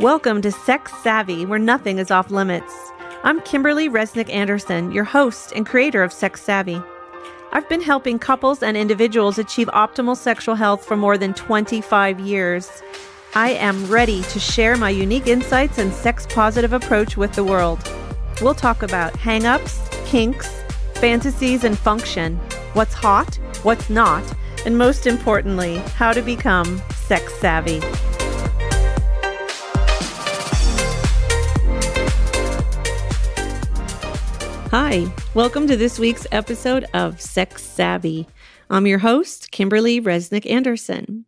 Welcome to Sex Savvy, where nothing is off limits. I'm Kimberly Resnick Anderson, your host and creator of Sex Savvy. I've been helping couples and individuals achieve optimal sexual health for more than 25 years. I am ready to share my unique insights and sex-positive approach with the world. We'll talk about hang-ups, kinks, fantasies, and function, what's hot, what's not, and most importantly, how to become sex savvy. Hi, welcome to this week's episode of Sex Savvy. I'm your host, Kimberly Resnick Anderson.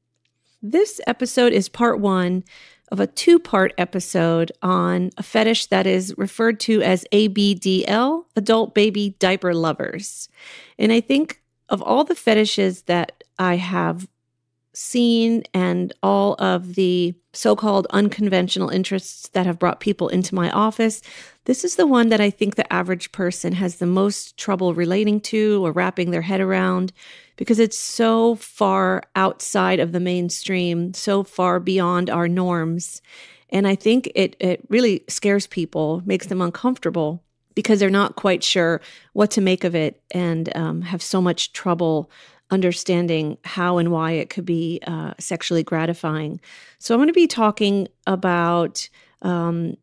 This episode is part one of a two-part episode on a fetish that is referred to as ABDL, Adult Baby Diaper Lovers. And I think of all the fetishes that I have seen and all of the so-called unconventional interests that have brought people into my office, this is the one that I think the average person has the most trouble relating to or wrapping their head around because it's so far outside of the mainstream, so far beyond our norms. And I think it really scares people, makes them uncomfortable because they're not quite sure what to make of it and have so much trouble understanding how and why it could be sexually gratifying. So I'm going to be talking about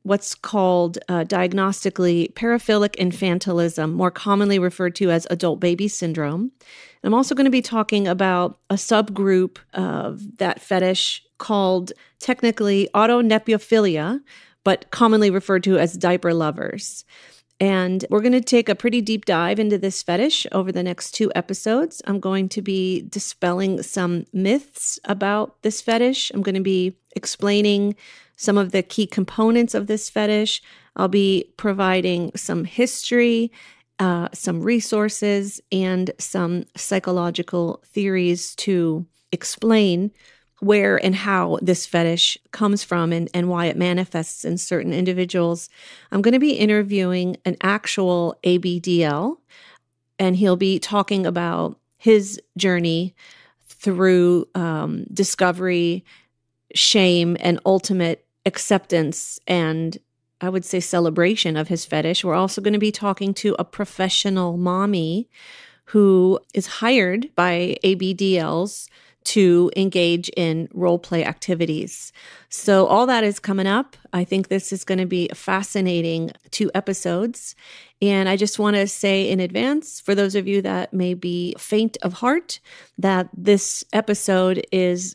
what's called diagnostically paraphilic infantilism, more commonly referred to as adult baby syndrome. I'm also going to be talking about a subgroup of that fetish called technically autonepophilia, but commonly referred to as diaper lovers. And we're going to take a pretty deep dive into this fetish over the next two episodes. I'm going to be dispelling some myths about this fetish. I'm going to be explaining some of the key components of this fetish. I'll be providing some history, some resources, and some psychological theories to explain where and how this fetish comes from and why it manifests in certain individuals. I'm going to be interviewing an actual ABDL, and he'll be talking about his journey through discovery, shame, and ultimate acceptance, and I would say celebration of his fetish. We're also going to be talking to a professional mommy who is hired by ABDLs to engage in role play activities. So all that is coming up. I think this is going to be a fascinating two episodes. And I just want to say in advance, for those of you that may be faint of heart, that this episode is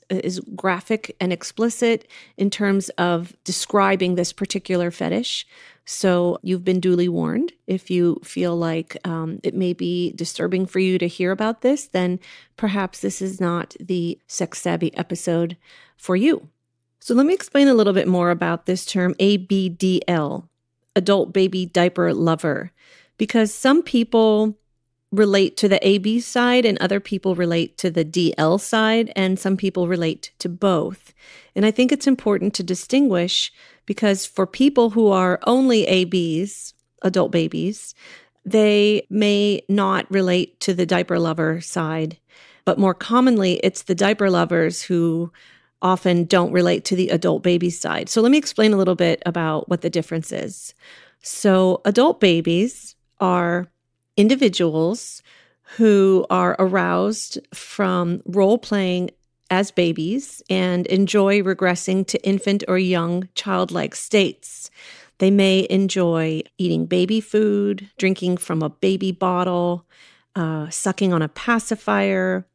graphic and explicit in terms of describing this particular fetish. So you've been duly warned. If you feel like it may be disturbing for you to hear about this, then perhaps this is not the sex savvy episode for you. So let me explain a little bit more about this term ABDL, Adult Baby Diaper Lover, because some people relate to the AB side and other people relate to the DL side, and some people relate to both. And I think it's important to distinguish because for people who are only ABs, adult babies, they may not relate to the diaper lover side, but more commonly, it's the diaper lovers who often don't relate to the adult baby side. So let me explain a little bit about what the difference is. So adult babies are individuals who are aroused from role-playing as babies and enjoy regressing to infant or young childlike states. They may enjoy eating baby food, drinking from a baby bottle, sucking on a pacifier,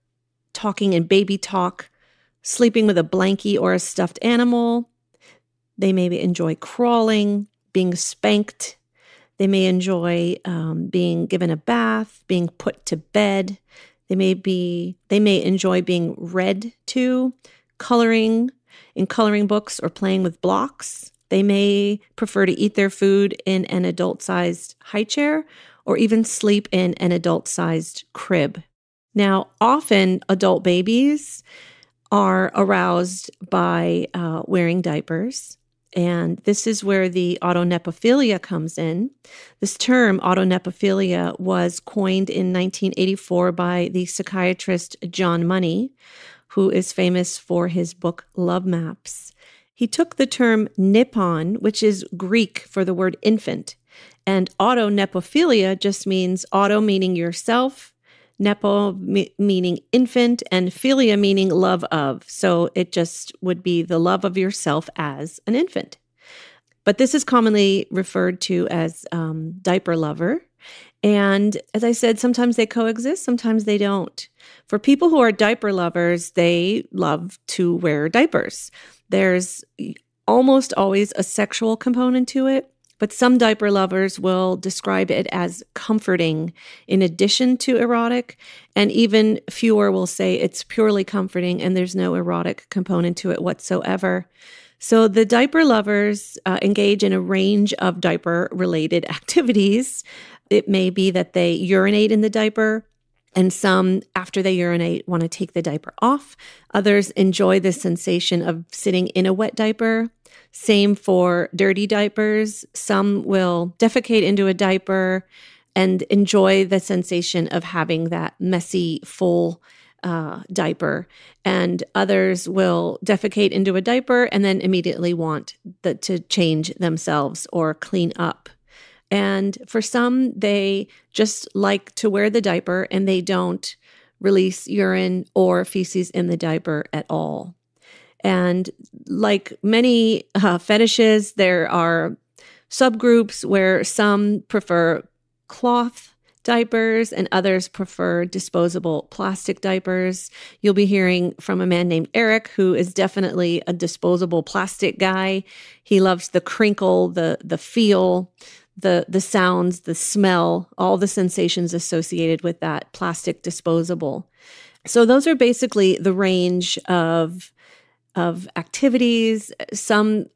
talking in baby talk, sleeping with a blankie or a stuffed animal. They may enjoy crawling, being spanked. They may enjoy being given a bath, being put to bed. They may enjoy being read to, coloring in coloring books or playing with blocks. They may prefer to eat their food in an adult-sized high chair or even sleep in an adult-sized crib. Now, often adult babies are aroused by wearing diapers. And this is where the autonepophilia comes in. This term, autonepophilia, was coined in 1984 by the psychiatrist John Money, who is famous for his book Love Maps. He took the term Nippon, which is Greek for the word infant, and auto-nepophilia just means auto meaning yourself, nepo meaning infant, and philia meaning love of. So it just would be the love of yourself as an infant. But this is commonly referred to as diaper lover. And as I said, sometimes they coexist, sometimes they don't. For people who are diaper lovers, they love to wear diapers. There's almost always a sexual component to it, but some diaper lovers will describe it as comforting in addition to erotic, and even fewer will say it's purely comforting and there's no erotic component to it whatsoever. So the diaper lovers engage in a range of diaper-related activities. It may be that they urinate in the diaper, and some, after they urinate, want to take the diaper off. Others enjoy the sensation of sitting in a wet diaper. Same for dirty diapers. Some will defecate into a diaper and enjoy the sensation of having that messy, full diaper, and others will defecate into a diaper and then immediately want to change themselves or clean up. And for some, they just like to wear the diaper and they don't release urine or feces in the diaper at all. And like many fetishes, there are subgroups where some prefer cloth diapers and others prefer disposable plastic diapers. You'll be hearing from a man named Eric, who is definitely a disposable plastic guy. He loves the crinkle, the feel, the sounds, the smell, all the sensations associated with that plastic disposable. So those are basically the range of activities. Some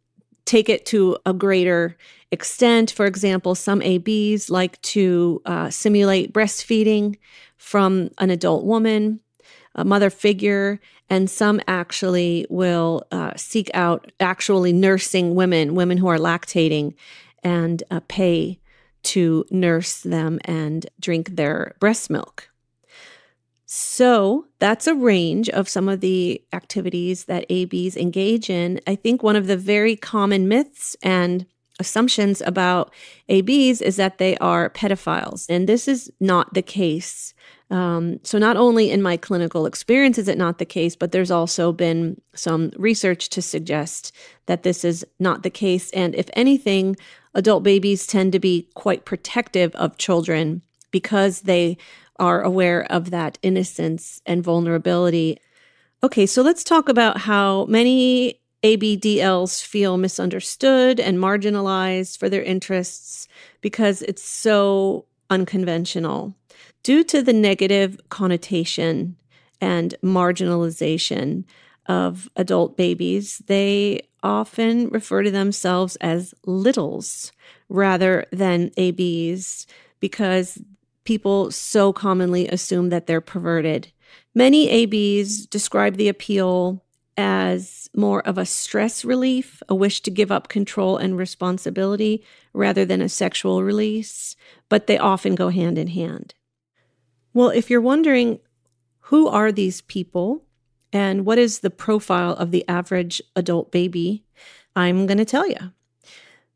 take it to a greater extent. For example, some ABs like to simulate breastfeeding from an adult woman, a mother figure, and some actually will seek out actually nursing women who are lactating, and pay to nurse them and drink their breast milk. So that's a range of some of the activities that ABs engage in. I think one of the very common myths and assumptions about ABs is that they are pedophiles, and this is not the case. So not only in my clinical experience is it not the case, but there's also been some research to suggest that this is not the case. And if anything, adult babies tend to be quite protective of children because they are aware of that innocence and vulnerability. Okay, so let's talk about how many ABDLs feel misunderstood and marginalized for their interests because it's so unconventional. Due to the negative connotation and marginalization of adult babies, they often refer to themselves as littles rather than ABs because people so commonly assume that they're perverted. Many ABs describe the appeal as more of a stress relief, a wish to give up control and responsibility rather than a sexual release, but they often go hand in hand. Well, if you're wondering who are these people and what is the profile of the average adult baby, I'm going to tell you.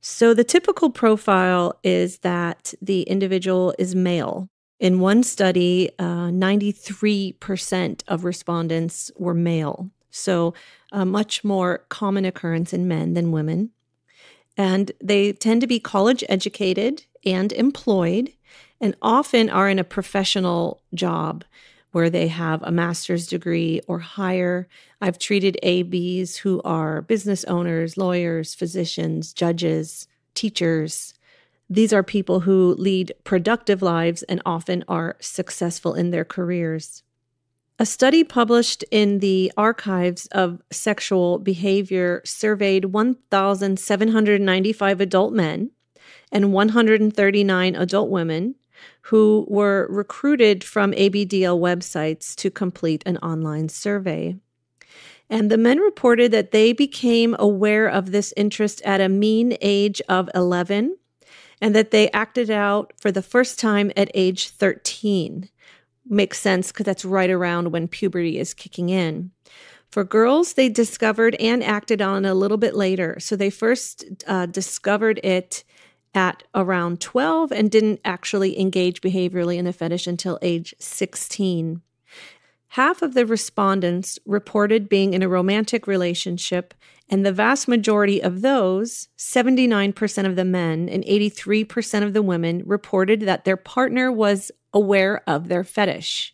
So the typical profile is that the individual is male. In one study, 93% of respondents were male. So a much more common occurrence in men than women. And they tend to be college educated and employed, and often are in a professional job where they have a master's degree or higher. I've treated ABs who are business owners, lawyers, physicians, judges, teachers. These are people who lead productive lives and often are successful in their careers. A study published in the Archives of Sexual Behavior surveyed 1,795 adult men and 139 adult women who were recruited from ABDL websites to complete an online survey. And the men reported that they became aware of this interest at a mean age of 11 and that they acted out for the first time at age 13. Makes sense because that's right around when puberty is kicking in. For girls, they discovered and acted on a little bit later. So they first discovered it at around 12 and didn't actually engage behaviorally in the fetish until age 16. Half of the respondents reported being in a romantic relationship, and the vast majority of those, 79% of the men and 83% of the women, reported that their partner was aware of their fetish.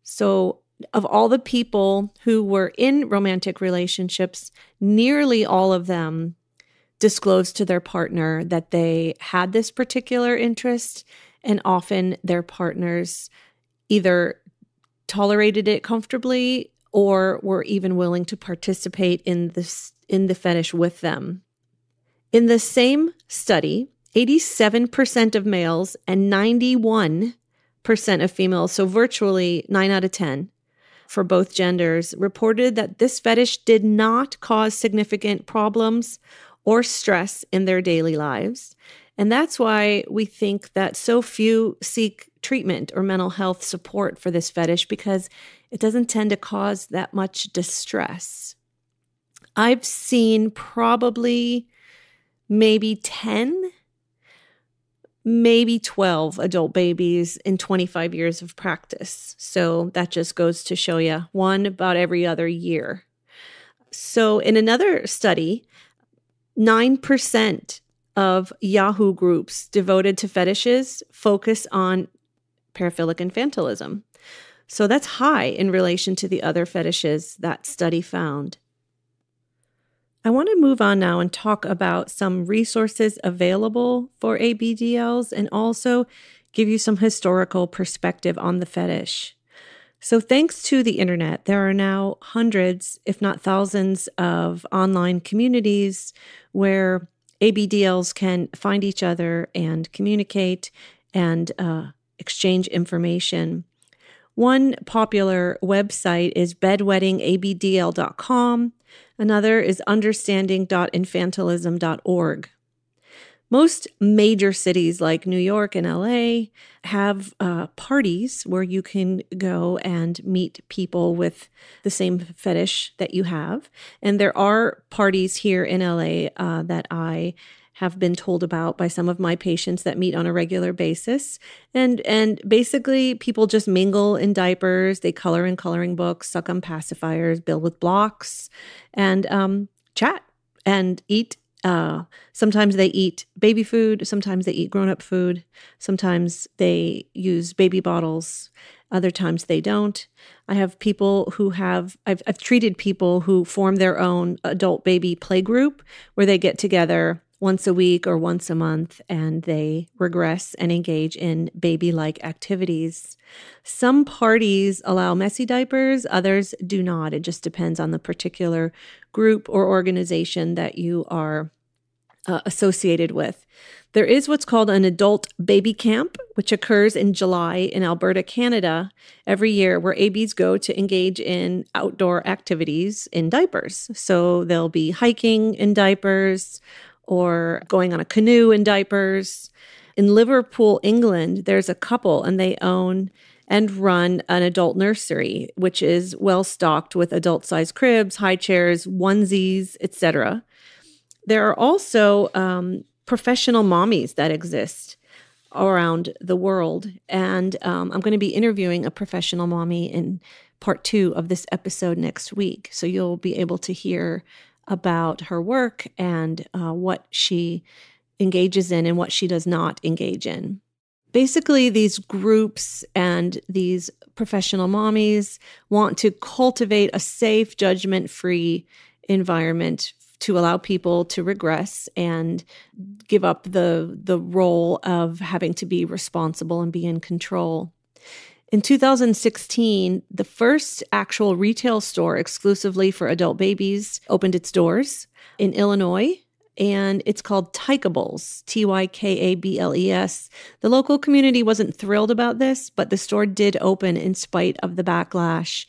So, of all the people who were in romantic relationships, nearly all of them disclosed to their partner that they had this particular interest, and often their partners either tolerated it comfortably or were even willing to participate in the fetish with them. In the same study, 87% of males and 91% of females, so virtually 9 out of 10 for both genders, reported that this fetish did not cause significant problems or stress in their daily lives. And that's why we think that so few seek treatment or mental health support for this fetish, because it doesn't tend to cause that much distress. I've seen probably maybe 10, maybe 12 adult babies in 25 years of practice. So that just goes to show you, one about every other year. So in another study, 9% of Yahoo groups devoted to fetishes focus on paraphilic infantilism. So that's high in relation to the other fetishes that study found. I want to move on now and talk about some resources available for ABDLs and also give you some historical perspective on the fetish. So thanks to the internet, there are now hundreds, if not thousands, of online communities where ABDLs can find each other and communicate and exchange information. One popular website is bedwettingabdl.com. Another is understanding.infantilism.org. Most major cities like New York and LA have parties where you can go and meet people with the same fetish that you have. And there are parties here in LA that I have been told about by some of my patients that meet on a regular basis. And basically people just mingle in diapers, they color in coloring books, suck on pacifiers, build with blocks, and chat and eat. Sometimes they eat baby food, sometimes they eat grown-up food, sometimes they use baby bottles, other times they don't. I have people who I've treated people who form their own adult baby play group where they get together once a week or once a month and they regress and engage in baby-like activities. Some parties allow messy diapers, others do not. It just depends on the particular group or organization that you are associated with. There is what's called an adult baby camp, which occurs in July in Alberta, Canada, every year, where ABs go to engage in outdoor activities in diapers. So they'll be hiking in diapers or going on a canoe in diapers. In Liverpool, England, there's a couple and they own and run an adult nursery, which is well stocked with adult-sized cribs, high chairs, onesies, etc. There are also professional mommies that exist around the world. And I'm going to be interviewing a professional mommy in part 2 of this episode next week. So you'll be able to hear about her work and what she engages in and what she does not engage in. Basically, these groups and these professional mommies want to cultivate a safe, judgment-free environment to allow people to regress and give up the role of having to be responsible and be in control. In 2016, the first actual retail store exclusively for adult babies opened its doors in Illinois, and it's called Tykables, Tykables. The local community wasn't thrilled about this, but the store did open in spite of the backlash.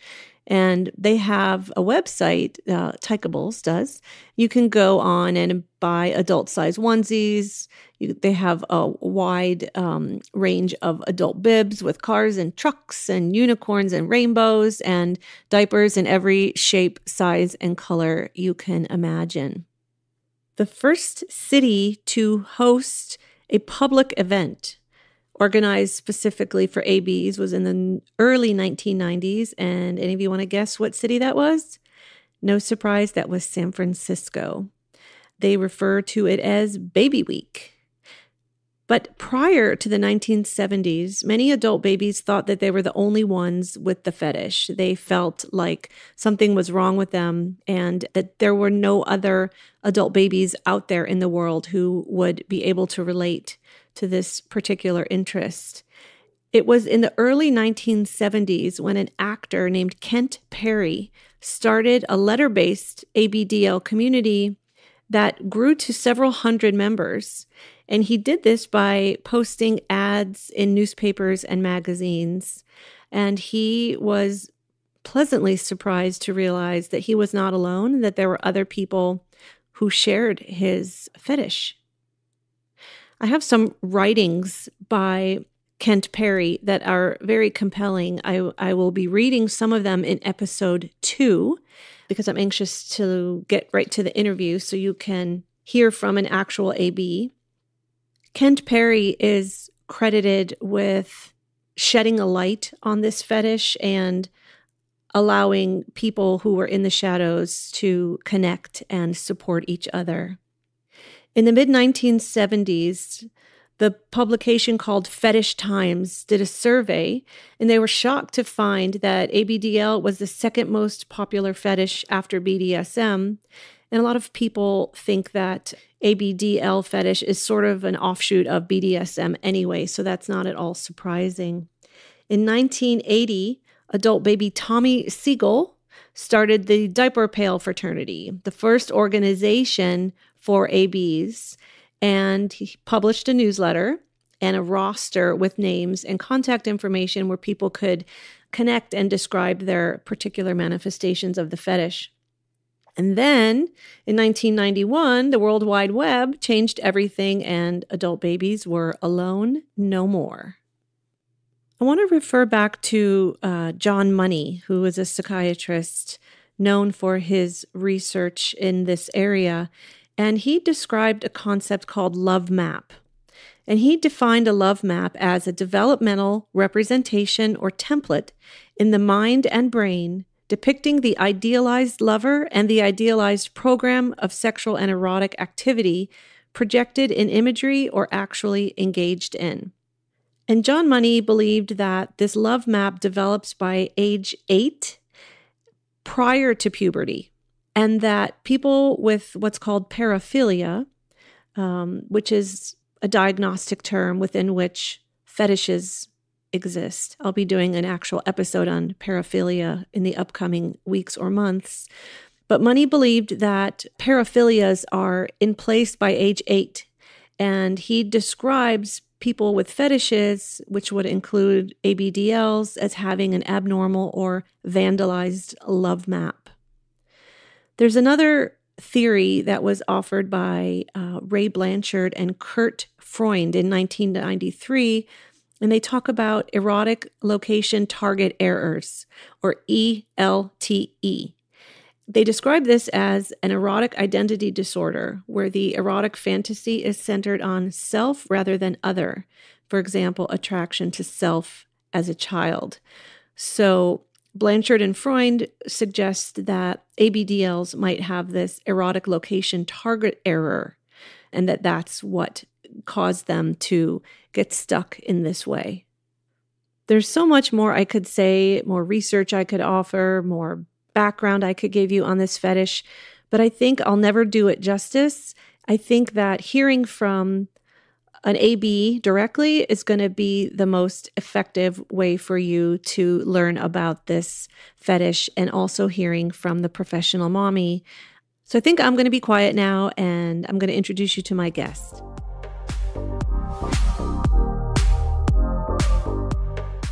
And they have a website, Tykables does. You can go on and buy adult-size onesies. They have a wide range of adult bibs with cars and trucks and unicorns and rainbows and diapers in every shape, size, and color you can imagine. The first city to host a public event organized specifically for ABs was in the early 1990s. And any of you want to guess what city that was? No surprise, that was San Francisco. They refer to it as Baby Week. But prior to the 1970s, many adult babies thought that they were the only ones with the fetish. They felt like something was wrong with them and that there were no other adult babies out there in the world who would be able to relate to this particular interest. It was in the early 1970s when an actor named Kent Perry started a letter-based ABDL community that grew to several hundred members. And he did this by posting ads in newspapers and magazines. And he was pleasantly surprised to realize that he was not alone, that there were other people who shared his fetish. I have some writings by Kent Perry that are very compelling. I will be reading some of them in episode 2 because I'm anxious to get right to the interview so you can hear from an actual AB. Kent Perry is credited with shedding a light on this fetish and allowing people who were in the shadows to connect and support each other. In the mid-1970s, the publication called Fetish Times did a survey, and they were shocked to find that ABDL was the second most popular fetish after BDSM. And a lot of people think that ABDL fetish is sort of an offshoot of BDSM anyway, so that's not at all surprising. In 1980, adult baby Tommy Siegel started the Diaper Pail Fraternity, the first organization for ABs, and he published a newsletter and a roster with names and contact information where people could connect and describe their particular manifestations of the fetish. And then in 1991, the World Wide Web changed everything and adult babies were alone no more. I want to refer back to John Money, who is a psychiatrist known for his research in this area. And he described a concept called love map. And he defined a love map as a developmental representation or template in the mind and brain depicting the idealized lover and the idealized program of sexual and erotic activity projected in imagery or actually engaged in. And John Money believed that this love map develops by age 8 prior to puberty, and that people with what's called paraphilia, which is a diagnostic term within which fetishes exist. I'll be doing an actual episode on paraphilia in the upcoming weeks or months. But Money believed that paraphilias are in place by age 8. And he describes people with fetishes, which would include ABDLs, as having an abnormal or vandalized love map. There's another theory that was offered by Ray Blanchard and Kurt Freund in 1993, and they talk about erotic location target errors, or ELTE. They describe this as an erotic identity disorder, where the erotic fantasy is centered on self rather than other. For example, attraction to self as a child. So Blanchard and Freund suggest that ABDLs might have this erotic location target error, and that that's what caused them to get stuck in this way. There's so much more I could say, more research I could offer, more background I could give you on this fetish, but I think I'll never do it justice. I think that hearing from an AB directly is going to be the most effective way for you to learn about this fetish, and also hearing from the professional mommy. So I think I'm going to be quiet now, and I'm going to introduce you to my guest.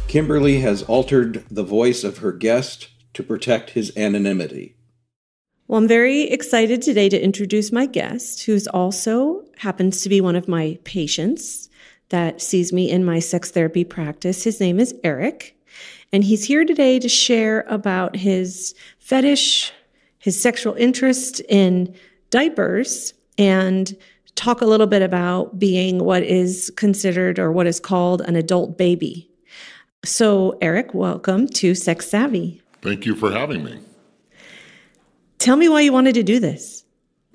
Kimberly has altered the voice of her guest to protect his anonymity. Well, I'm very excited today to introduce my guest, who's also happens to be one of my patients that sees me in my sex therapy practice. His name is Eric, and he's here today to share about his fetish, his sexual interest in diapers, and talk a little bit about being what is considered or what is called an adult baby. So, Eric, welcome to Sex Savvy. Thank you for having me. Tell me why you wanted to do this.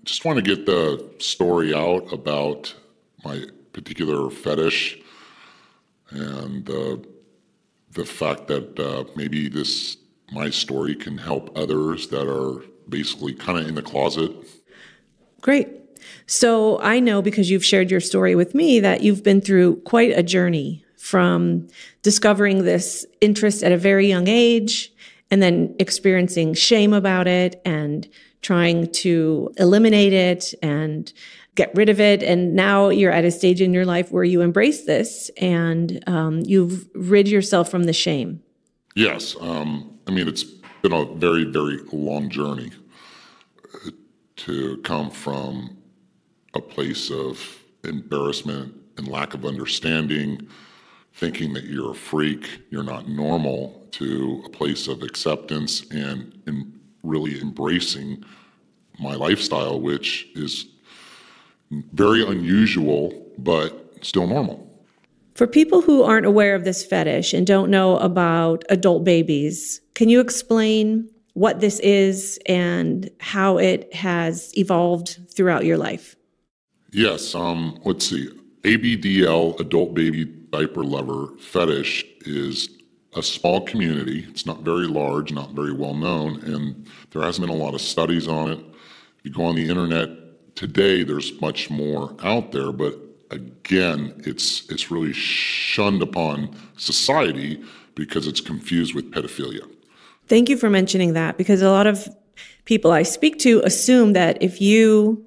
Just want to get the story out about my particular fetish and the fact that maybe my story can help others that are basically kind of in the closet. Great. So I know, because you've shared your story with me, that you've been through quite a journey from discovering this interest at a very young age and then experiencing shame about it and trying to eliminate it and get rid of it. And now you're at a stage in your life where you embrace this and you've rid yourself from the shame. Yes. It's been a very, very long journey to come from a place of embarrassment and lack of understanding, thinking that you're a freak, you're not normal, to a place of acceptance and really embracing my lifestyle, which is very unusual, but still normal. For people who aren't aware of this fetish and don't know about adult babies, can you explain what this is and how it has evolved throughout your life? Yes. Let's see. ABDL, Adult Baby Diaper Lover fetish, is a small community. It's not very large, not very well known, and there hasn't been a lot of studies on it. If you go on the internet today, there's much more out there, but again, it's really shunned upon society because it's confused with pedophilia. Thank you for mentioning that, because a lot of people I speak to assume that if you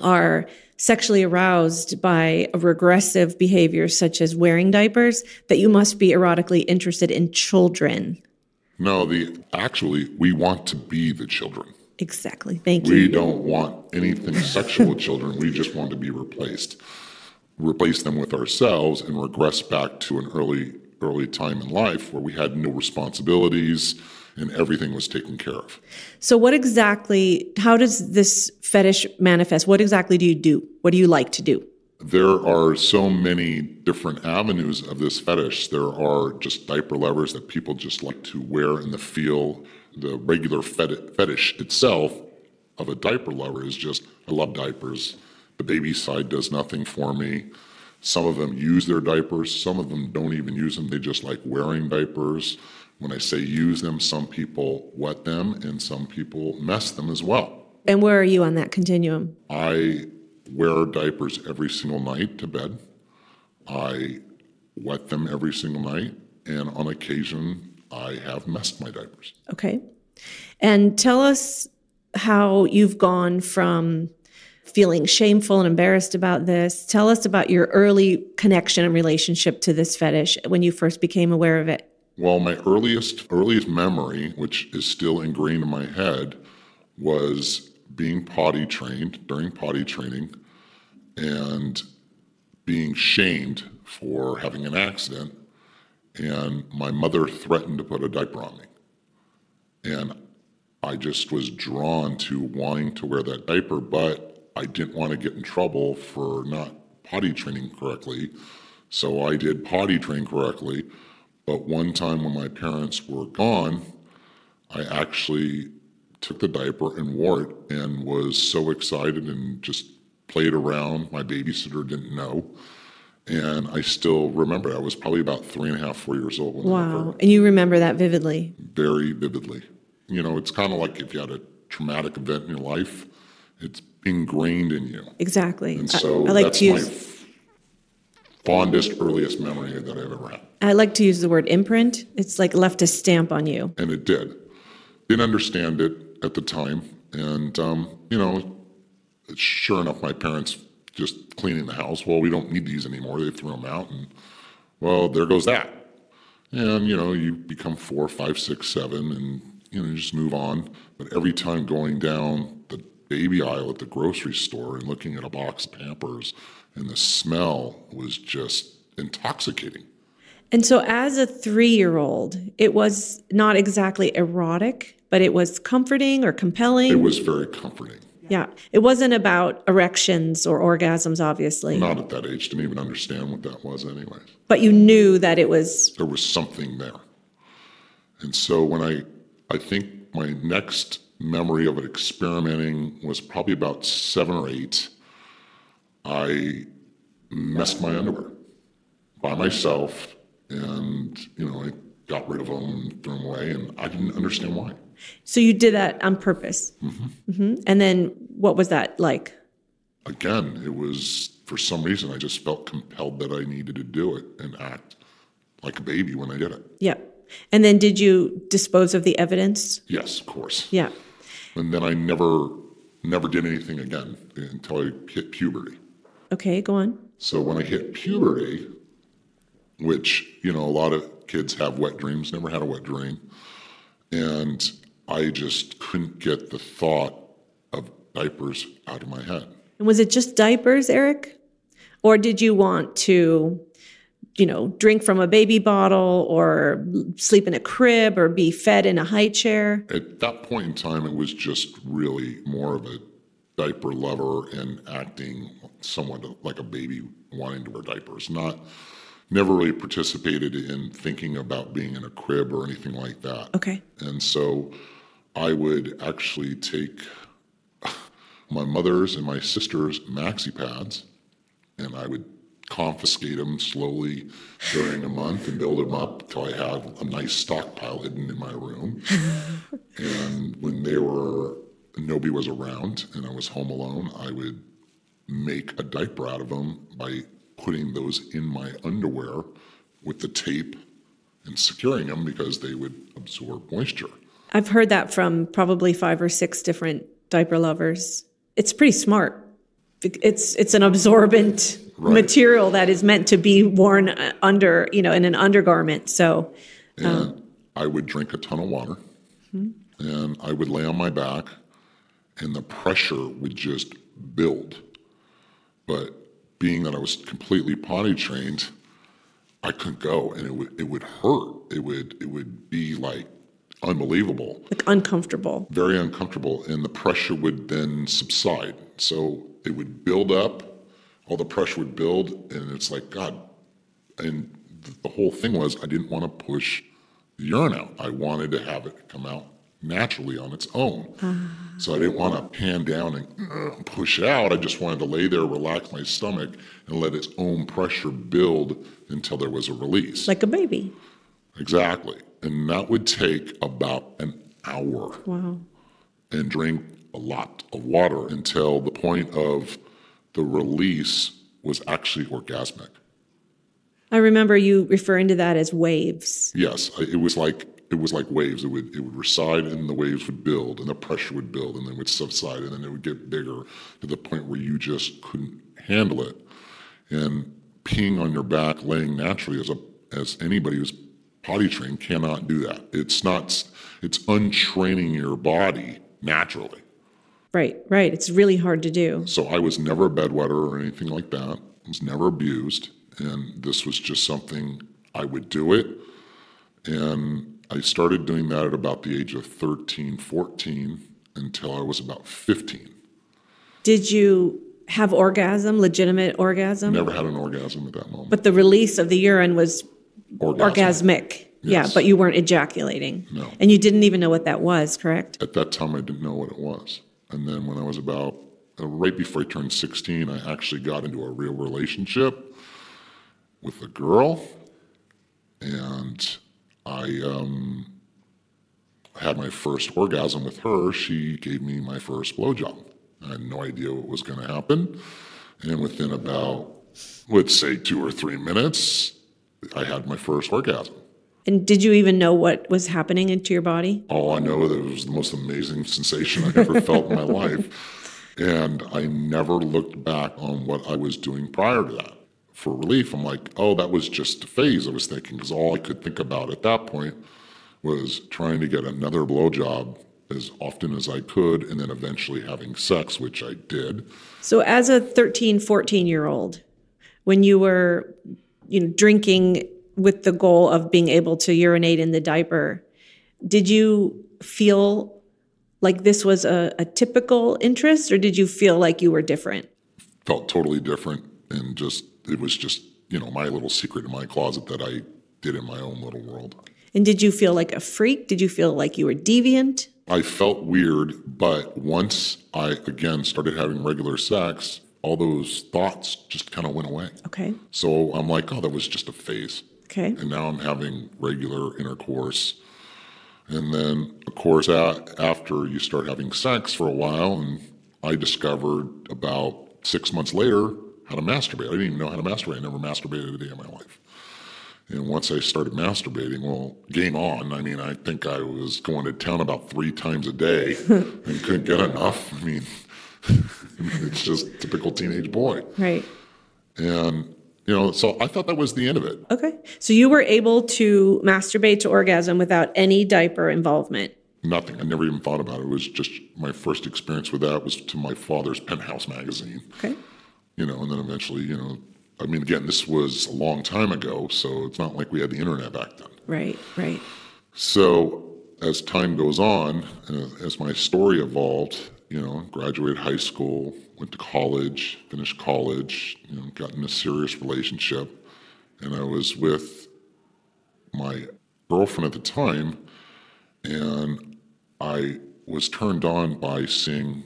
are sexually aroused by a regressive behavior such as wearing diapers, that you must be erotically interested in children. No, actually, we want to be the children. Exactly. Thank you. We don't want anything sexual with children. We just want to be replaced. Replace them with ourselves and regress back to an early time in life where we had no responsibilities and everything was taken care of. So how does this fetish manifest? What exactly do you do? What do you like to do? There are so many different avenues of this fetish. There are just diaper lovers that people just like to wear in the feel. The regular fetish itself of a diaper lover is just, I love diapers. The baby side does nothing for me. Some of them use their diapers. Some of them don't even use them. They just like wearing diapers. When I say use them, some people wet them and some people mess them as well. And where are you on that continuum? I wear diapers every single night to bed. I wet them every single night. And on occasion, I have messed my diapers. Okay. And tell us how you've gone from feeling shameful and embarrassed about this. Tell us about your early connection and relationship to this fetish when you first became aware of it. Well, my earliest memory, which is still ingrained in my head, was being potty trained during potty training and being shamed for having an accident. And my mother threatened to put a diaper on me. And I just was drawn to wanting to wear that diaper, but I didn't want to get in trouble for not potty training correctly. So I did potty train correctly. But one time when my parents were gone, I actually took the diaper and wore it and was so excited and just played around. My babysitter didn't know. And I still remember it. I was probably about 3.5, 4 years old. Wow. And you remember that vividly? Very vividly. You know, it's kind of like if you had a traumatic event in your life, it's ingrained in you. Exactly. And so I like that's to my use fondest, earliest memory that I've ever had. I like to use the word imprint. It's like left a stamp on you. And it did. Didn't understand it at the time. And, sure enough, my parents just cleaning the house. Well, we don't need these anymore. They threw them out. And, well, there goes that. And, you become 4, 5, 6, 7. And, you just move on. But every time going down the baby aisle at the grocery store and looking at a box of Pampers, and the smell was just intoxicating. And so as a 3-year-old, it was not exactly erotic, but it was comforting or compelling. It was very comforting. Yeah. It wasn't about erections or orgasms, obviously. Not at that age. Didn't even understand what that was anyways. But you knew that it was... There was something there. And so when I think my next memory of it experimenting was probably about 7 or 8. I messed my underwear by myself, and, I got rid of them and threw them away, and I didn't understand why. So you did that on purpose? Mm-hmm. Mm-hmm. And then what was that like? Again, it was, for some reason, I just felt compelled that I needed to do it and act like a baby when I did it. Yeah. And then did you dispose of the evidence? Yes, of course. Yeah. And then I never did anything again until I hit puberty. Okay, go on. So when I hit puberty, which, a lot of kids have wet dreams, never had a wet dream, and I just couldn't get the thought of diapers out of my head. And was it just diapers, Eric? Or did you want to, drink from a baby bottle or sleep in a crib or be fed in a high chair? At that point in time, it was just really more of a diaper lover and acting somewhat like a baby wanting to wear diapers. Never really participated in thinking about being in a crib or anything like that. Okay. And so I would actually take my mother's and my sister's maxi pads, and I would confiscate them slowly during a month and build them up until I had a nice stockpile hidden in my room. And when nobody was around and I was home alone, I would make a diaper out of them by putting those in my underwear with the tape and securing them because they would absorb moisture. I've heard that from probably 5 or 6 different diaper lovers. It's pretty smart. It's an absorbent material that is meant to be worn under, in an undergarment. So, and I would drink a ton of water, and I would lay on my back, and the pressure would just build. But being that I was completely potty trained, I couldn't go, and it would hurt. It would be like unbelievable. Like uncomfortable. Very uncomfortable, and the pressure would then subside. So it would build up, all the pressure would build, and it's like, God. And the whole thing was I didn't want to push the urine out. I wanted to have it come out naturally on its own. So I didn't want to pan down and push it out. I just wanted to lay there, relax my stomach, and let its own pressure build until there was a release. Like a baby. Exactly. And that would take about an hour. Wow. And drink a lot of water until the point of the release was actually orgasmic. I remember you referring to that as waves. Yes, it was like waves. It would recede and the waves would build and the pressure would build and then would subside and then it would get bigger to the point where you just couldn't handle it. And peeing on your back, laying naturally as anybody who's potty trained cannot do that. It's untraining your body naturally. Right. It's really hard to do. So I was never a bedwetter or anything like that. I was never abused. And this was just something I would do it. And I started doing that at about the age of 13, 14 until I was about 15. Did you have legitimate orgasm? Never had an orgasm at that moment. But the release of the urine was orgasmic. Yes. Yeah, but you weren't ejaculating. No. And you didn't even know what that was, correct? At that time, I didn't know what it was. And then when I was about, right before I turned 16, I actually got into a real relationship with a girl. And I had my first orgasm with her. She gave me my first blowjob. I had no idea what was going to happen. And within about, let's say 2 or 3 minutes, I had my first orgasm. And did you even know what was happening into your body? Oh, I know that it was the most amazing sensation I ever felt in my life. And I never looked back on what I was doing prior to that. For relief, I'm like, oh, that was just a phase I was thinking, because all I could think about at that point was trying to get another blowjob as often as I could, and then eventually having sex, which I did. So as a 13, 14-year-old, when you were, drinking with the goal of being able to urinate in the diaper, did you feel like this was a typical interest, or did you feel like you were different? Felt totally different, and it was just, my little secret in my closet that I did in my own little world. And did you feel like a freak? Did you feel like you were deviant? I felt weird, but once I, again, started having regular sex, all those thoughts just kind of went away. Okay. So I'm like, oh, that was just a phase. Okay. And now I'm having regular intercourse. And then, of course, after you start having sex for a while, and I discovered about 6 months later how to masturbate. I didn't even know how to masturbate. I never masturbated a day in my life. And once I started masturbating, well, game on. I mean, I think I was going to town about 3 times a day and couldn't get enough. I mean, it's just typical teenage boy. Right. And, so I thought that was the end of it. Okay. So you were able to masturbate to orgasm without any diaper involvement? Nothing. I never even thought about it. It was just my first experience with that was to my father's Penthouse magazine. Okay. And then eventually, again, this was a long time ago, so it's not like we had the internet back then. Right, right. So as time goes on, as my story evolved, graduated high school, went to college, finished college, got in a serious relationship, and I was with my girlfriend at the time, and I was turned on by seeing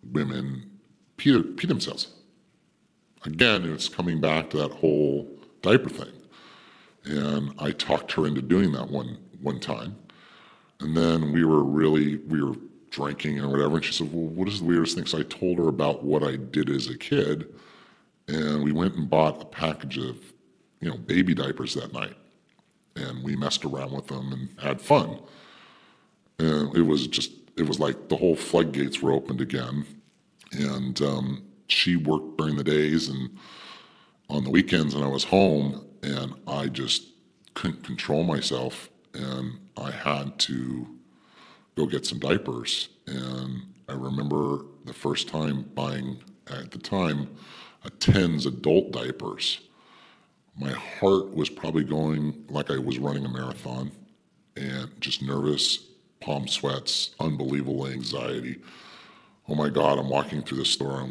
women pee themselves. Again, it's coming back to that whole diaper thing. And I talked her into doing that one time. And then we were drinking and whatever. And she said, well, what is the weirdest thing? So I told her about what I did as a kid. And we went and bought a package of, baby diapers that night. And we messed around with them and had fun. And it was like the whole floodgates were opened again. And, she worked during the days and on the weekends, and I was home, and I just couldn't control myself, and I had to go get some diapers. And I remember the first time buying, at the time, a Tens adult diapers. My heart was probably going like I was running a marathon, and just nervous, palm sweats, unbelievable anxiety. Oh my God, I'm walking through the store.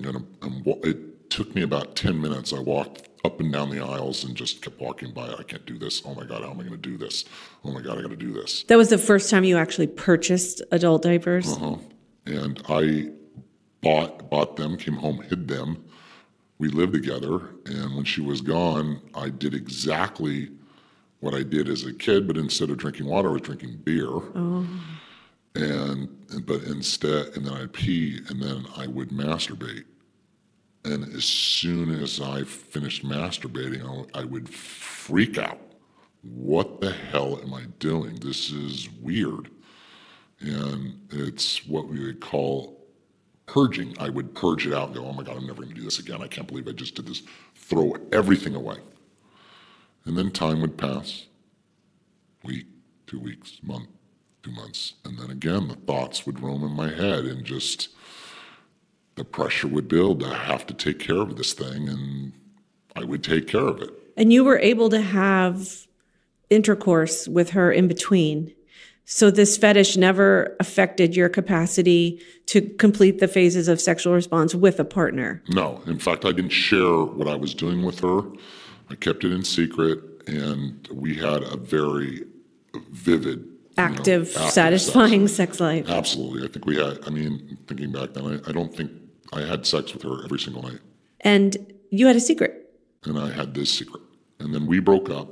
It took me about 10 minutes. I walked up and down the aisles and just kept walking by. I can't do this. Oh my God, how am I going to do this? Oh my God, I got to do this. That was the first time you actually purchased adult diapers? And I bought them, came home, hid them. We lived together. And when she was gone, I did exactly what I did as a kid, but instead of drinking water, I was drinking beer. Oh. And then I'd pee, and then I would masturbate. And as soon as I finished masturbating, I would freak out. What the hell am I doing? This is weird. And it's what we would call purging. I would purge it out and go, oh my God, I'm never going to do this again. I can't believe I just did this. Throw everything away. And then time would pass. Week, 2 weeks, month, 2 months. And then again, the thoughts would roam in my head, and just the pressure would build to have to take care of this thing, and I would take care of it. And you were able to have intercourse with her in between. So this fetish never affected your capacity to complete the phases of sexual response with a partner? No. In fact, I didn't share what I was doing with her. I kept it in secret, and we had a very vivid, active satisfying sex life. Absolutely. I think we had, thinking back then, I don't think I had sex with her every single night. And you had a secret. And I had this secret. And then we broke up,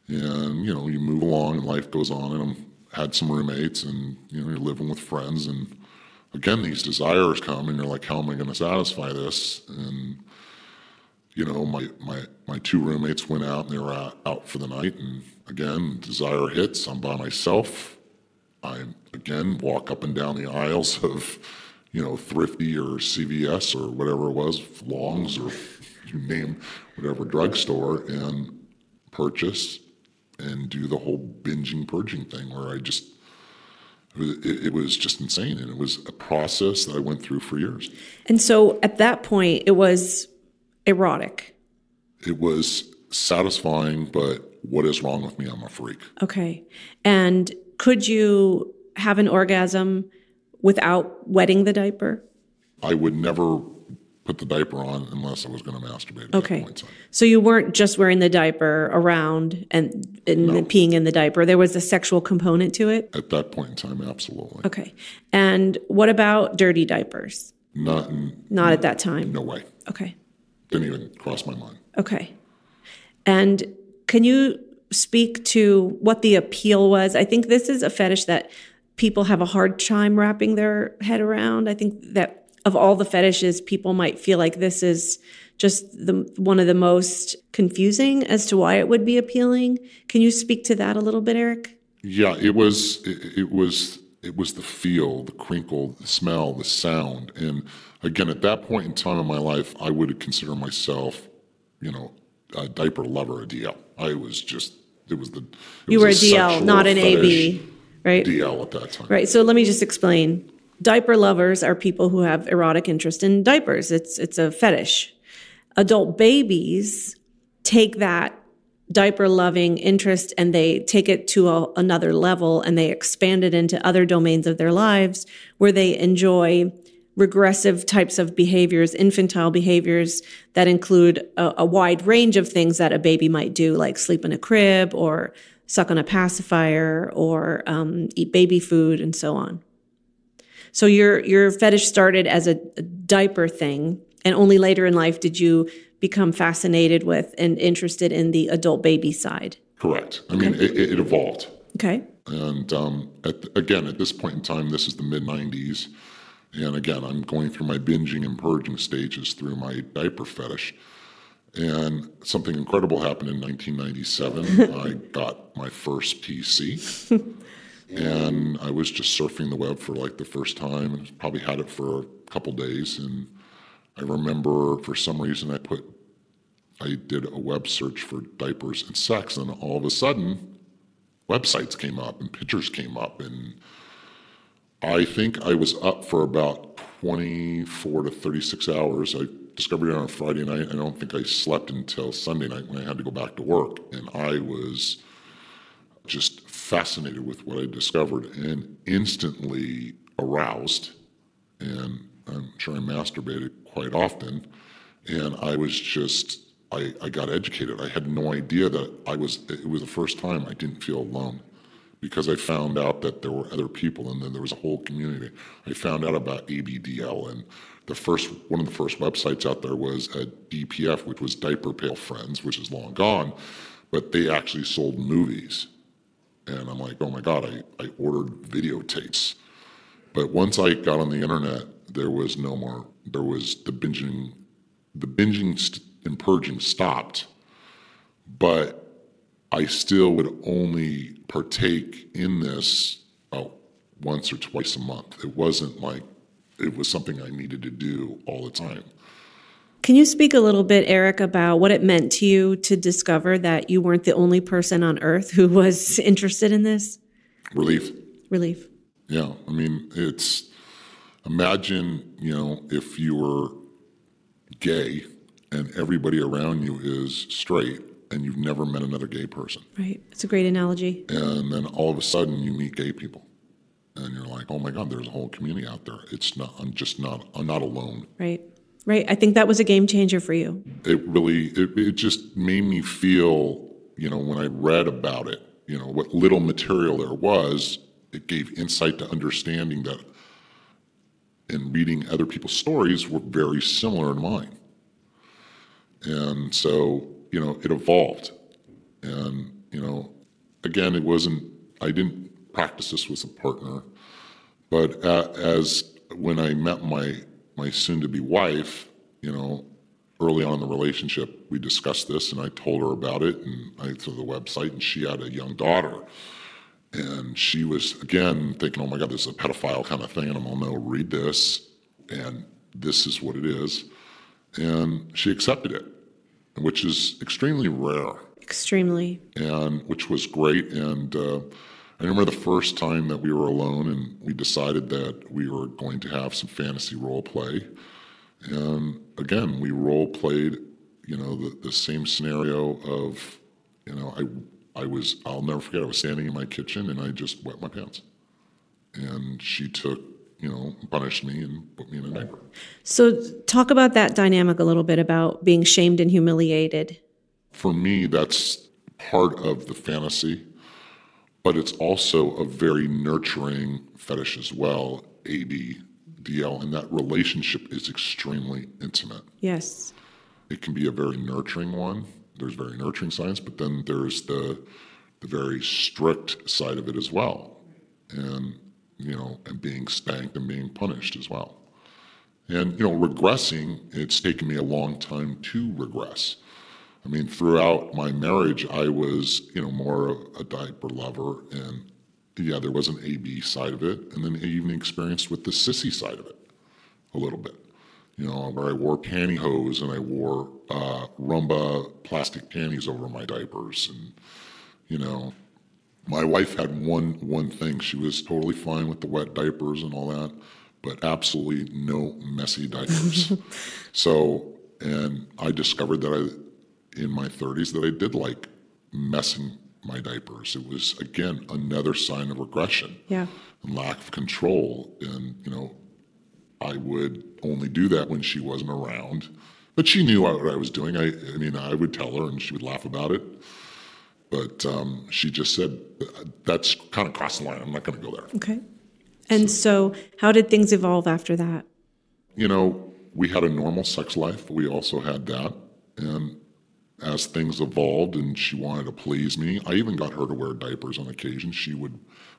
and, you move along and life goes on, and I had some roommates, and, you're living with friends, and again, these desires come, and you're like, how am I going to satisfy this? And, my 2 roommates went out, and they were out for the night, and again, desire hits. I'm by myself. I, again, walk up and down the aisles of, Thrifty or CVS or whatever it was, Long's, or you name whatever drugstore, and purchase and do the whole binging, purging thing where it was just insane. And it was a process that I went through for years. And so at that point, it was erotic. It was satisfying, but what is wrong with me? I'm a freak. Okay. And could you have an orgasm without wetting the diaper? I would never put the diaper on unless I was going to masturbate at that point in time. So you weren't just wearing the diaper around and No. peeing in the diaper. There was a sexual component to it? At that point in time, absolutely. Okay. And what about dirty diapers? Not at that time? No way. Okay. Didn't even cross my mind. Okay. And can you speak to what the appeal was? I think this is a fetish that people have a hard time wrapping their head around. I think that of all the fetishes, people might feel like this is just one of the most confusing as to why it would be appealing. Can you speak to that a little bit, Eric? Yeah, it was the feel, the crinkle, the smell, the sound. And again, at that point in time in my life, I would consider myself, a diaper lover, a DL. You were a DL, not an AB, right? DL at that time. Right. So let me just explain. Diaper lovers are people who have erotic interest in diapers. It's a fetish. Adult babies take that diaper loving interest and they take it to another level and they expand it into other domains of their lives where they enjoy regressive types of behaviors, infantile behaviors that include a wide range of things that a baby might do, like sleep in a crib or suck on a pacifier or eat baby food and so on. So your fetish started as a diaper thing, and only later in life did you become fascinated with and interested in the adult baby side. Correct. I mean, it evolved. Okay. And at this point in time, this is the mid-'90s. And again, I'm going through my binging and purging stages through my diaper fetish. And something incredible happened in 1997. I got my first PC. And I was just surfing the web for like the first time and probably had it for a couple days. And I remember for some reason I did a web search for diapers and sex, and all of a sudden websites came up and pictures came up. And I think I was up for about 24 to 36 hours. I discovered it on a Friday night. I don't think I slept until Sunday night when I had to go back to work. And I was just fascinated with what I discovered and instantly aroused. And I'm sure I masturbated quite often. And I was just, I got educated. I had no idea that it was the first time I didn't feel alone, because I found out that there were other people and then there was a whole community. I found out about ABDL, and one of the first websites out there was a DPF, which was Diaper Pail Friends, which is long gone, but they actually sold movies. And I'm like, oh my God, I ordered videotapes. But once I got on the internet, there was no more. There was the binging and purging stopped. But I still would only partake in this once or twice a month. It wasn't like it was something I needed to do all the time. Can you speak a little bit, Eric, about what it meant to you to discover that you weren't the only person on earth who was interested in this? Relief. Yeah. I mean, imagine, if you were gay and everybody around you is straight and you've never met another gay person. Right. It's a great analogy. And then all of a sudden you meet gay people and you're like, oh my God, there's a whole community out there. I'm not alone. Right. I think that was a game changer for you. It just made me feel, when I read about it, what little material there was, it gave insight to understanding that, and reading other people's stories were very similar to mine. And so, it evolved. And, again, I didn't practice this with a partner, but when I met my soon-to-be wife, early on in the relationship, we discussed this, and I told her about it, and I through the website, and she had a young daughter, and she was, again, thinking, oh my God, this is a pedophile kind of thing, and I'm all, no, read this, and this is what it is, and she accepted it, which is extremely rare. Extremely. and which was great. And I remember the first time that we were alone and we decided that we were going to have some fantasy role play. And again, we role played, the same scenario of, I'll never forget, I was standing in my kitchen and I just wet my pants. And she took, punished me and put me in a diaper. So talk about that dynamic a little bit, about being shamed and humiliated. For me, that's part of the fantasy, but it's also a very nurturing fetish as well, ABDL, and that relationship is extremely intimate. Yes. It can be a very nurturing one. There's very nurturing sides, but then there's the very strict side of it as well. And, and being spanked and being punished as well. And, regressing, it's taken me a long time to regress. I mean, throughout my marriage, I was, more of a diaper lover. And, yeah, there was an AB side of it. And then I even experienced with the sissy side of it a little bit. Where I wore pantyhose and I wore Rumba plastic panties over my diapers. And, my wife had one thing. She was totally fine with the wet diapers and all that, but absolutely no messy diapers. And I discovered that in my 30s that I did like messing my diapers. It was, again, another sign of regression. Yeah. And lack of control. And, I would only do that when she wasn't around. But she knew what I was doing. I would tell her and she would laugh about it. But she just said, that's kind of crossed the line. I'm not going to go there. Okay. And so how did things evolve after that? We had a normal sex life. We also had that. And as things evolved and she wanted to please me, I even got her to wear diapers on occasion.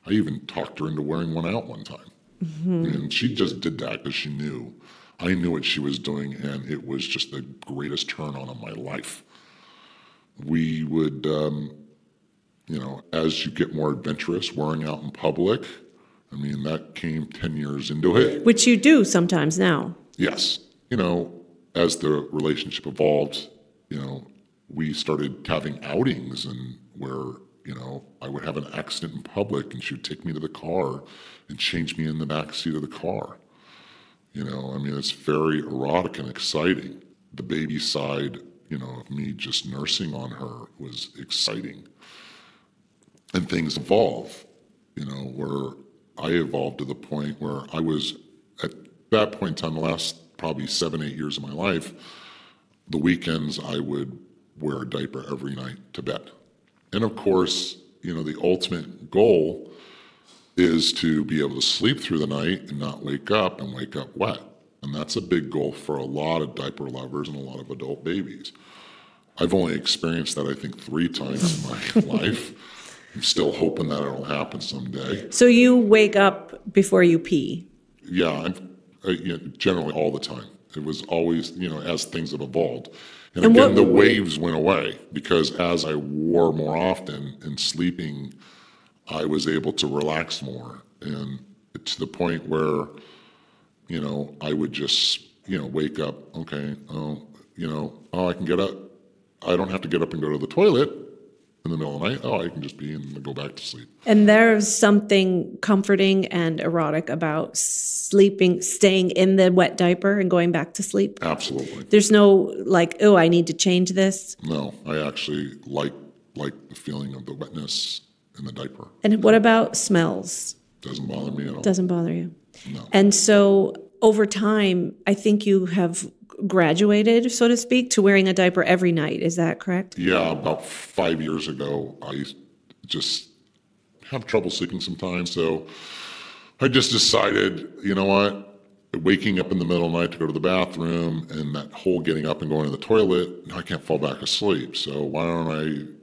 I even talked her into wearing one out one time. Mm-hmm. And she just did that because she knew. I knew what she was doing, and it was just the greatest turn on in my life. We would, as you get more adventurous, wearing out in public, that came 10 years into it. Which you do sometimes now. Yes. As the relationship evolved, we started having outings and where, I would have an accident in public and she would take me to the car and change me in the back seat of the car. It's very erotic and exciting. The baby side, of me just nursing on her was exciting. And things evolve, where I evolved to the point where I was, at that point in time, the last probably 7-8 years of my life, the weekends I would wear a diaper every night to bed. And of course, the ultimate goal is to be able to sleep through the night and not wake up wet. And that's a big goal for a lot of diaper lovers and a lot of adult babies. I've only experienced that, I think, 3 times in my life. I'm still hoping that it'll happen someday. So you wake up before you pee? Yeah, generally all the time. It was always, as things have evolved. And again, the waves went away because as I wore more often and sleeping, I was able to relax more. And to the point where, I would just, wake up, okay, I can get up. I don't have to get up and go to the toilet in the middle of the night. I can just pee and go back to sleep. And there's something comforting and erotic about staying in the wet diaper and going back to sleep. Absolutely. There's no I need to change this. No, I actually like the feeling of the wetness in the diaper. And what about smells? Doesn't bother me at all. Doesn't bother you? No. And so over time, I think you have graduated, so to speak, to wearing a diaper every night. Is that correct? Yeah, about 5 years ago, I just have trouble sleeping sometimes. So I just decided, you know what? Waking up in the middle of the night to go to the bathroom and that whole getting up and going to the toilet, I can't fall back asleep. So why don't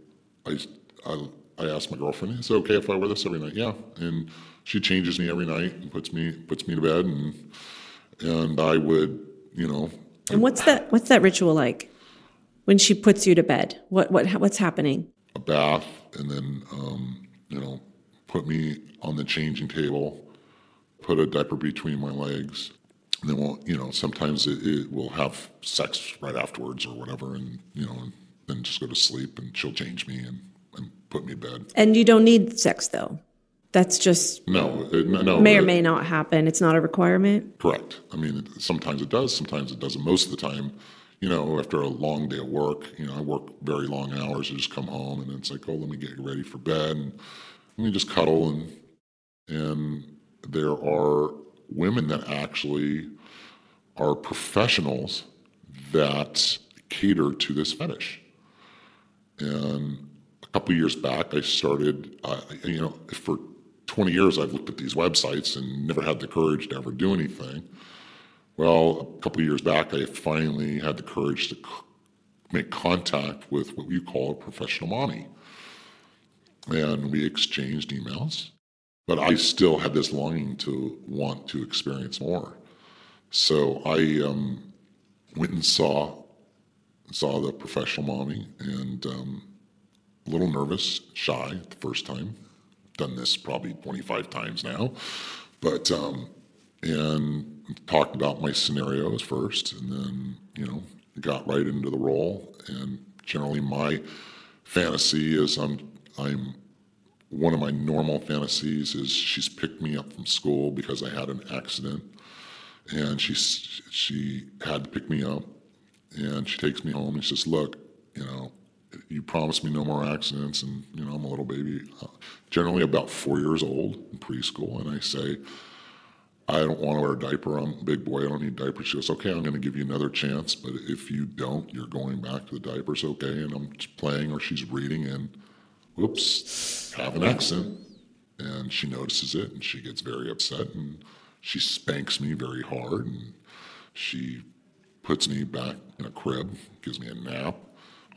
I asked my girlfriend, is it okay if I wear this every night? Yeah. And she changes me every night and puts me to bed and I would, And what's that ritual like when she puts you to bed? What's happening? A bath and then, put me on the changing table, put a diaper between my legs. And then sometimes it will have sex right afterwards or whatever. And, and then just go to sleep, and she'll change me and put me to bed. And you don't need sex, though? That's just no, may or may not happen. It's not a requirement? Correct. I mean, sometimes it does, sometimes it doesn't. Most of the time, after a long day of work, I work very long hours. I just come home, and it's like, oh, let me get you ready for bed, and let me just cuddle. And there are women that actually are professionals that cater to this fetish. And a couple of years back, I started, for 20 years I've looked at these websites and never had the courage to ever do anything. Well, a couple of years back, I finally had the courage to make contact with what we call a professional mommy. And we exchanged emails, but I still had this longing to want to experience more. So I went and saw the professional mommy, and a little nervous, shy the first time. Done this probably 25 times now, but and talked about my scenarios first, and then got right into the role. And generally, my fantasy is I'm one of my normal fantasies is she's picked me up from school because I had an accident, and she had to pick me up, and she takes me home and she says, "Look, you promised me no more accidents," and I'm a little baby, generally about 4 years old in preschool, and I say, "I don't want to wear a diaper. I'm a big boy. I don't need a diaper." She goes, "Okay, I'm going to give you another chance, but if you don't, you're going back to the diapers, okay?" And I'm just playing, or she's reading, and whoops, have an accident, and she notices it, and she gets very upset, and she spanks me very hard, and she puts me back in a crib, gives me a nap.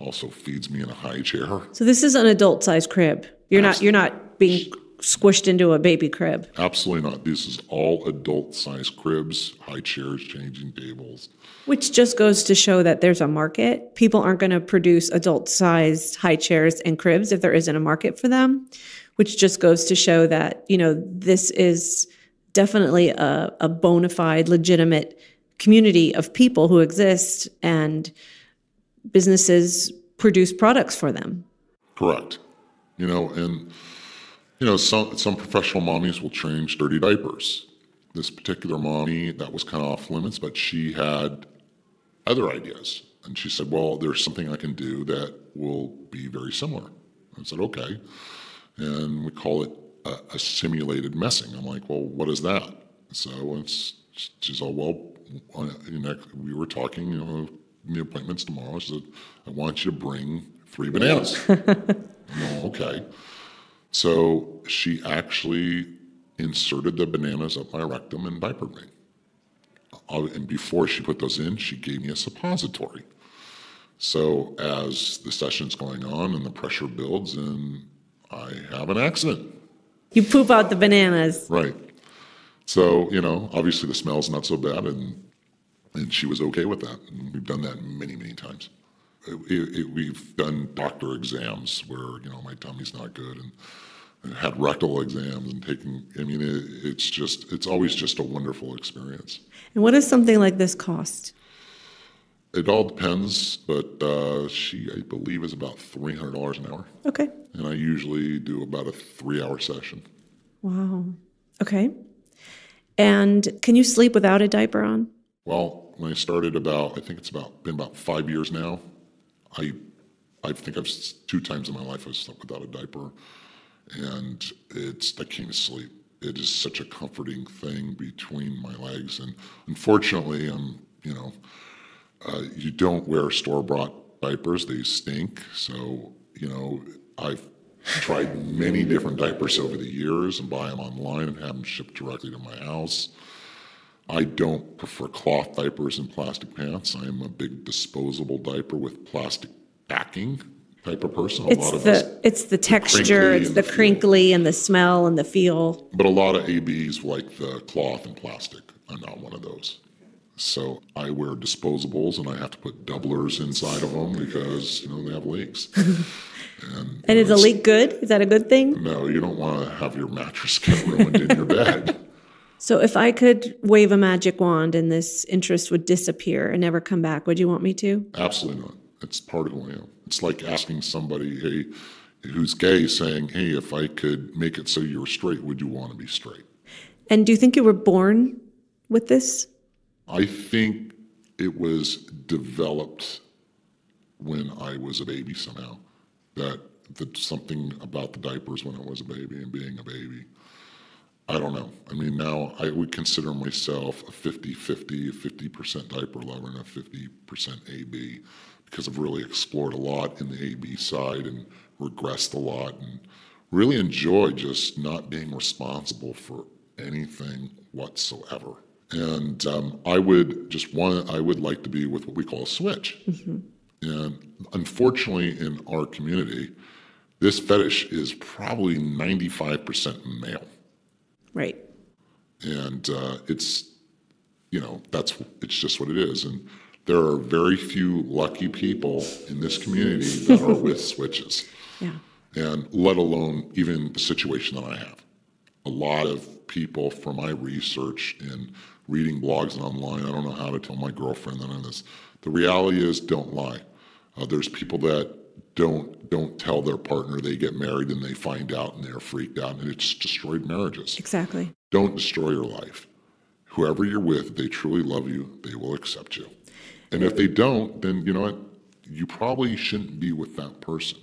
Also feeds me in a high chair. So this is an adult-sized crib. You're not being squished into a baby crib. Absolutely not. This is all adult-sized cribs, high chairs, changing tables. Which just goes to show that there's a market. People aren't going to produce adult-sized high chairs and cribs if there isn't a market for them, which just goes to show that, this is definitely a bona fide, legitimate community of people who exist, and businesses produce products for them. Correct. Some professional mommies will change dirty diapers. This particular mommy, that was kind of off limits, but she had other ideas. And she said, well, there's something I can do that will be very similar. I said, okay. And we call it a simulated messing. I'm like, well, what is that? So she's all, well, we were talking, the appointment's tomorrow. She said, I want you to bring 3 bananas. Well, okay. So she actually inserted the bananas up my rectum and diapered me. And before she put those in, she gave me a suppository. So as the session's going on and the pressure builds, and I have an accident. You poop out the bananas. Right. So, obviously the smell's not so bad, and she was okay with that. And we've done that many, many times. We've done doctor exams where, my tummy's not good, and had rectal exams and it's always just a wonderful experience. And what does something like this cost? It all depends, but she, I believe, is about $300 an hour. Okay. And I usually do about a 3-hour session. Wow. Okay. And can you sleep without a diaper on? Well, when I started I think it's been about 5 years now. I think 2 times in my life I've slept without a diaper, and I can't sleep. It is such a comforting thing between my legs, and unfortunately, you don't wear store-bought diapers; they stink. So I've tried many different diapers over the years and buy them online and have them shipped directly to my house. I don't prefer cloth diapers and plastic pants. I am a big disposable diaper with plastic backing type of person. It's the texture, it's the crinkly and the smell and the feel. But a lot of ABs like the cloth and plastic. I'm not one of those. So I wear disposables, and I have to put doublers inside of them because, they have leaks. And is a leak good? Is that a good thing? No, you don't want to have your mattress get ruined in your bed. So if I could wave a magic wand and this interest would disappear and never come back, would you want me to? Absolutely not. It's part of who I am. It's like asking somebody, hey, who's gay, saying, hey, if I could make it so you were straight, would you want to be straight? And do you think you were born with this? I think it was developed when I was a baby somehow. That something about the diapers when I was a baby and being a baby. I don't know. I mean, now I would consider myself a 50-50, a 50% diaper lover and a 50% AB, because I've really explored a lot in the AB side and regressed a lot and really enjoy just not being responsible for anything whatsoever. And I would like to be with what we call a switch. Mm-hmm. And unfortunately in our community, this fetish is probably 95% male. Right. And it's just what it is. And there are very few lucky people in this community that are with switches. Yeah. And let alone even the situation that I have. A lot of people, from my research and reading blogs and online, I don't know how to tell my girlfriend that I'm this. The reality is, don't lie. There's people that don't tell their partner, they get married and they find out and they're freaked out, and it's destroyed marriages. Exactly. Don't destroy your life. Whoever you're with, if they truly love you, they will accept you. And if they don't, then you know what? You probably shouldn't be with that person.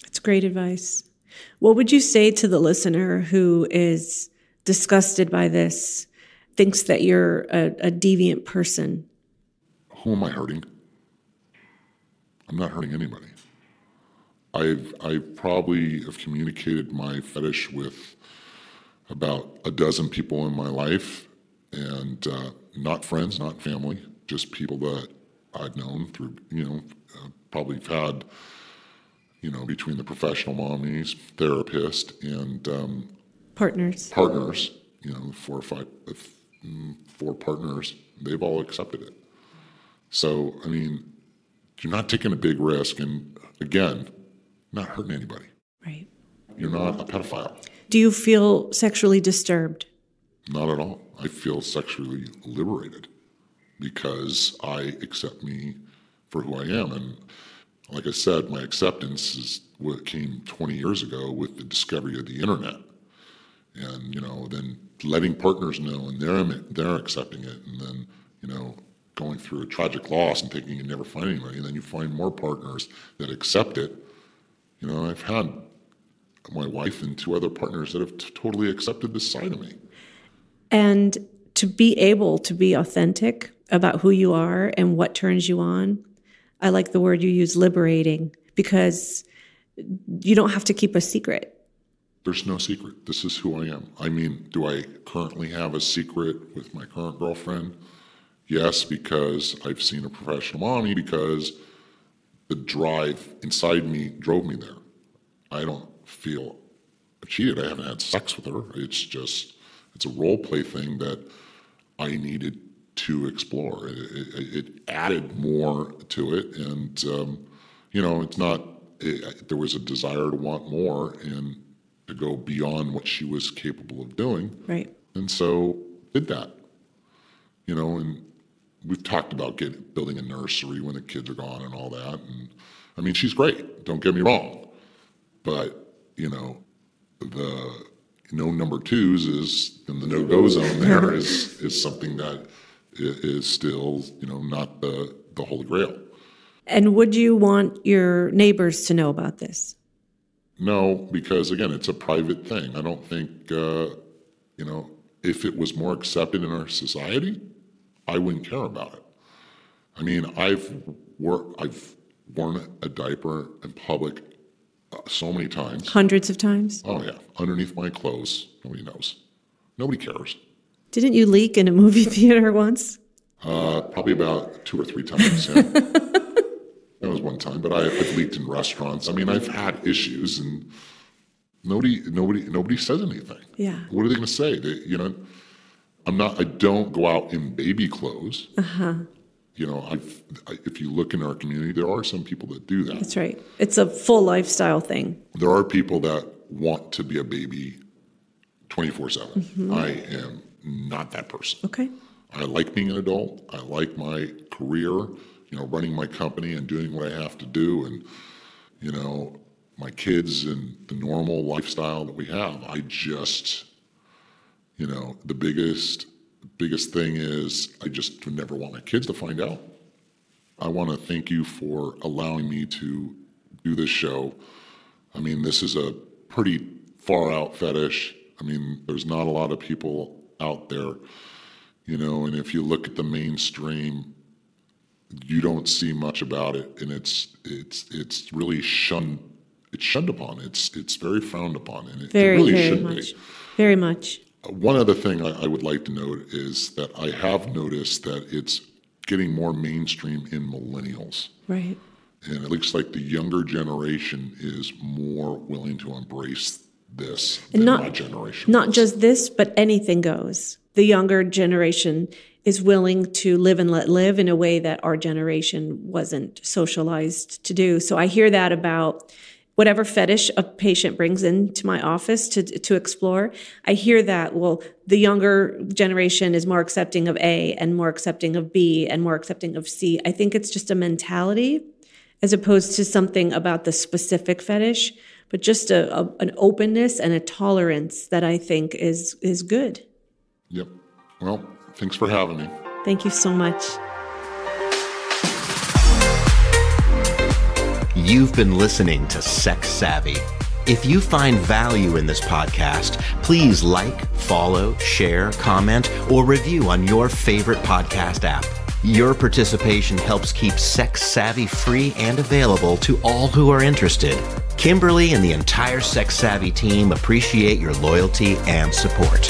That's great advice. What would you say to the listener who is disgusted by this, thinks that you're a deviant person? Who am I hurting? I'm not hurting anybody. I probably have communicated my fetish with about a dozen people in my life, and not friends, not family, just people that I've known through, probably had, between the professional mommies, therapist, and partners, 4 or 5, 4 partners, they've all accepted it. So, I mean, you're not taking a big risk, and again, not hurting anybody. Right. You're not a pedophile. Do you feel sexually disturbed? Not at all. I feel sexually liberated because I accept me for who I am. And like I said, my acceptance is what came 20 years ago with the discovery of the internet. And, then letting partners know and they're accepting it. And then, going through a tragic loss and thinking you never find anybody. And then you find more partners that accept it. I've had my wife and 2 other partners that have totally accepted this side of me. And to be able to be authentic about who you are and what turns you on, I like the word you use, liberating, because you don't have to keep a secret. There's no secret. This is who I am. I mean, do I currently have a secret with my current girlfriend? Yes, because I've seen a professional mommy, because the drive inside me drove me there. I don't feel cheated. I haven't had sex with her. It's a role play thing that I needed to explore. It added more to it, and it's not. There was a desire to want more and to go beyond what she was capable of doing. Right. And so did that. And we've talked about building a nursery when the kids are gone and all that. And I mean, she's great. Don't get me wrong, but the number 2s is in the no-go zone. There is something that is still not the Holy Grail. And would you want your neighbors to know about this? No, because again, it's a private thing. I don't think if it was more accepted in our society, I wouldn't care about it. I mean, I've worn a diaper in public so many times. Hundreds of times? Oh, yeah. Underneath my clothes. Nobody knows. Nobody cares. Didn't you leak in a movie theater once? Probably about 2 or 3 times, yeah. That was one time, but I've leaked in restaurants. I mean, I've had issues, and nobody says anything. Yeah. What are they going to say? I don't go out in baby clothes. Uh-huh. If you look in our community, there are some people that do that. That's right. It's a full lifestyle thing. There are people that want to be a baby 24/7. Mm-hmm. I am not that person. Okay. I like being an adult. I like my career. running my company and doing what I have to do, and, my kids and the normal lifestyle that we have, I just, the biggest thing is I just would never want my kids to find out. I want to thank you for allowing me to do this show. I mean, this is a pretty far out fetish. I mean, there's not a lot of people out there, and if you look at the mainstream, you don't see much about it, and it's really shunned. It's shunned upon. It's very frowned upon, and it really shouldn't be. Very much. One other thing I would like to note is that I have noticed that it's getting more mainstream in millennials. Right. And it looks like the younger generation is more willing to embrace this than my generation. Not just this, but anything goes. The younger generation is willing to live and let live in a way that our generation wasn't socialized to do. So I hear that about whatever fetish a patient brings into my office to explore. I hear that, well, the younger generation is more accepting of A and more accepting of B and more accepting of C. I think it's just a mentality as opposed to something about the specific fetish, but just an openness and a tolerance that I think is good. Yep. Well, thanks for having me. Thank you so much. You've been listening to Sex Savvy. If you find value in this podcast, please like, follow, share, comment, or review on your favorite podcast app. Your participation helps keep Sex Savvy free and available to all who are interested. Kimberly and the entire Sex Savvy team appreciate your loyalty and support.